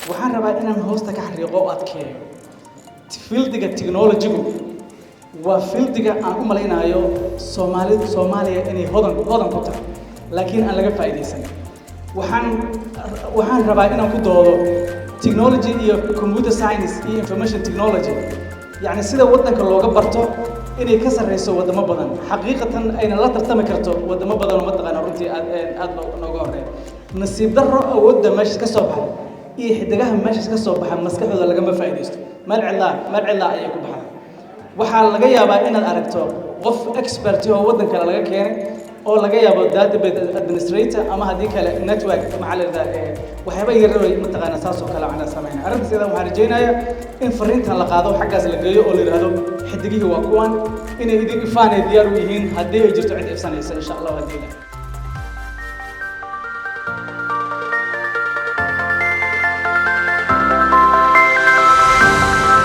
waxaan rabaa inaan hoosta ka xariiqo oo adkeeyo fieldiga technology-gu waa fieldiga aan u malaynayo Soomaaliya inay hodan ku tahay laakiin aan laga faa'iideysan waxaan rabaa inaan ku doodo technology iyo computer science iyo information technology يعني سيدا ودنك لوغا برتو inay ka sareyso wadamo badan xaqiiqatan ayna la tartami karto wadamo badan oo madaqana runtii aad nooga horeey nasiib darro awoodda meesha ka soo baxay iyo xidigaha meesha ka soo baxay maskaxdooda laga ma faa'iideysto mal cilla ayay ku baxaan waxa laga yaabaa inaad aragto qof expert oo wadan kale laga keenay oo laga yaabo database administrator ama hadii kale network macallida waxyaabo yar oo madaqana saas oo kale aan sameeyay arrinta sida waxaan rajaynayaa in fariintan la qaado xaggaas la geeyo oo la yiraahdo xidigihii waa kuwan inay idin ifaanay diyaar u yihiin haddii ay jirto cid ifsanaysa insha Allah hadii